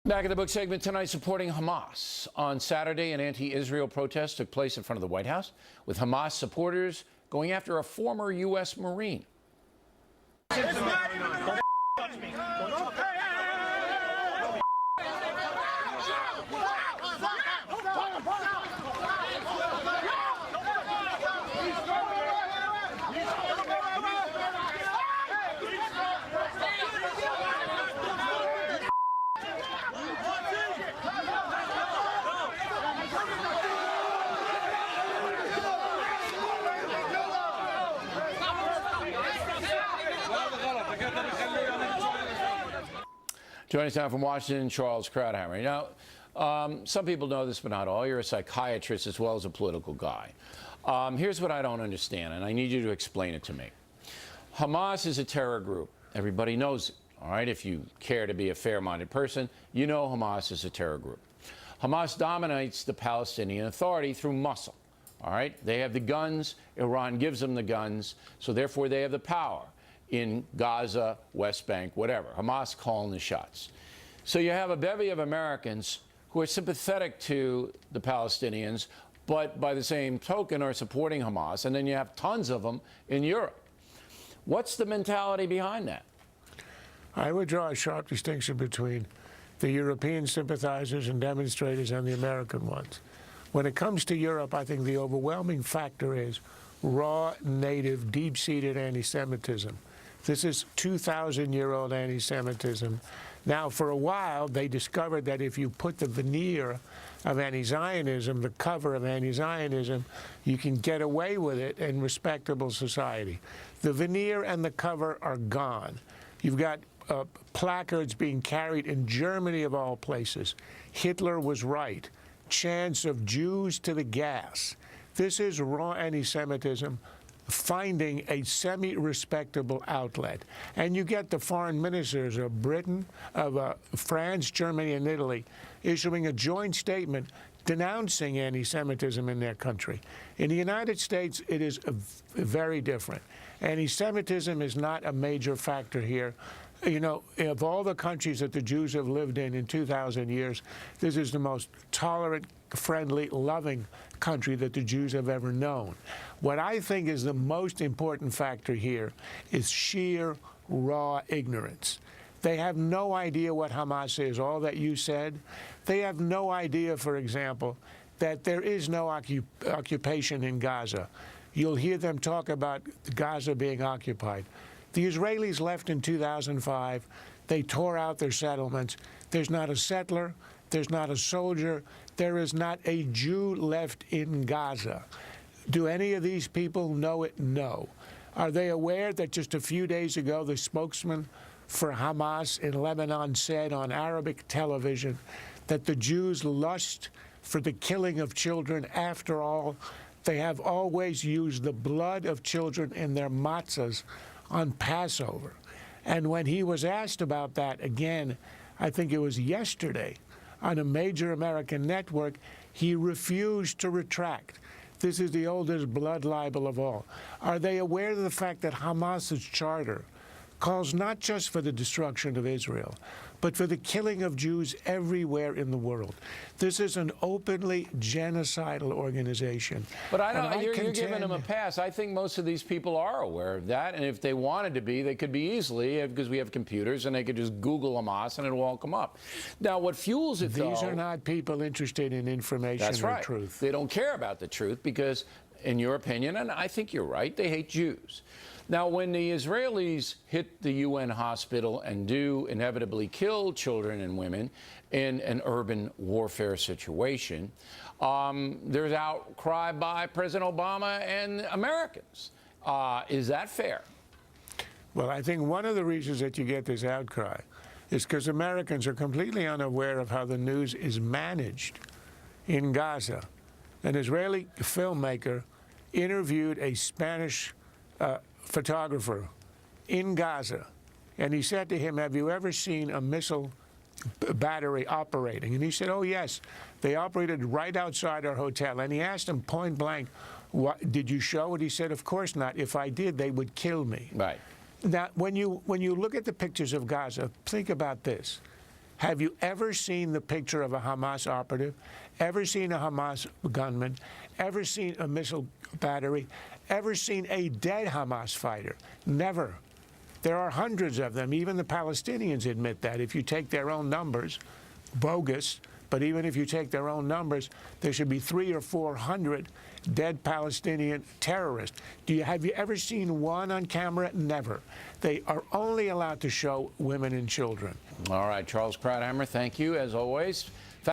Back in the book segment tonight, supporting Hamas. On Saturday, an anti-Israel protest took place in front of the White House, with Hamas supporters going after a former U.S. Marine. Joining us now from Washington, Charles Krauthammer. Now, some people know this, but not all. You're a psychiatrist as well as a political guy. Here's what I don't understand, and I need you to explain it to me. Hamas is a terror group. Everybody knows it, all right? If you care to be a fair-minded person, you know Hamas is a terror group. Hamas dominates the Palestinian Authority through muscle, all right? They have the guns. Iran gives them the guns, so therefore they have the power in Gaza, West Bank, whatever. Hamas calling the shots. So you have a bevy of Americans who are sympathetic to the Palestinians, but by the same token are supporting Hamas, and then you have tons of them in Europe. What's the mentality behind that? I would draw a sharp distinction between the European sympathizers and demonstrators and the American ones. When it comes to Europe, I think the overwhelming factor is raw, native, deep-seated anti-Semitism. This is 2,000-year-old anti-Semitism. Now, for a while, they discovered that if you put the veneer of anti-Zionism, the cover of anti-Zionism, you can get away with it in respectable society. The veneer and the cover are gone. You've got placards being carried in Germany, of all places. Hitler was right. Chants of Jews to the gas. This is raw anti-Semitism finding a semi-respectable outlet. And you get the foreign ministers of Britain, of France, Germany, and Italy issuing a joint statement denouncing anti-Semitism in their country. In the United States, it is very different. Anti-Semitism is not a major factor here. You know, of all the countries that the Jews have lived in 2,000 years, this is the most tolerant, friendly, loving country that the Jews have ever known. What I think is the most important factor here is sheer, raw ignorance. They have no idea what Hamas is, all that you said. They have no idea, for example, that there is no occupation in Gaza. You'll hear them talk about Gaza being occupied. The Israelis left in 2005. They tore out their settlements. There's not a settler. There's not a soldier. There is not a Jew left in Gaza. Do any of these people know it? No. Are they aware that just a few days ago, the spokesman for Hamas in Lebanon said on Arabic television that the Jews lust for the killing of children? After all, they have always used the blood of children in their matzahs on Passover. And when he was asked about that again, I think it was yesterday, on a major American network, he refused to retract. This is the oldest blood libel of all. Are they aware of the fact that Hamas's charter calls not just for the destruction of Israel, but for the killing of Jews everywhere in the world? This is an openly genocidal organization. But you're giving them a pass. I think most of these people are aware of that, and if they wanted to be, they could be easily, because we have computers, and they could just Google Hamas, and it'll all come up. Now, what fuels it, These are not people interested in information or truth. They don't care about the truth because, in your opinion, and I think you're right, they hate Jews. Now, when the Israelis hit the UN hospital and do inevitably kill children and women in an urban warfare situation, there's outcry by President Obama and Americans. Is that fair? Well, I think one of the reasons that you get this outcry is because Americans are completely unaware of how the news is managed in Gaza. An Israeli filmmaker interviewed a Spanish photographer in Gaza, and he said to him, "Have you ever seen a missile battery operating?" And he said, "Oh, yes. They operated right outside our hotel." And he asked him point blank, "Did you show it?" He said, "Of course not. If I did, they would kill me." Right. Now, when you look at the pictures of Gaza, think about this. Have you ever seen the picture of a Hamas operative? Ever seen a Hamas gunman? Ever seen a missile battery? Ever seen a dead Hamas fighter? Never. There are hundreds of them. Even the Palestinians admit that. If you take their own numbers, bogus, but even if you take their own numbers, there should be 300 or 400 dead Palestinian terrorists. Have you ever seen one on camera? Never. They are only allowed to show women and children. All right, Charles Krauthammer, thank you, as always.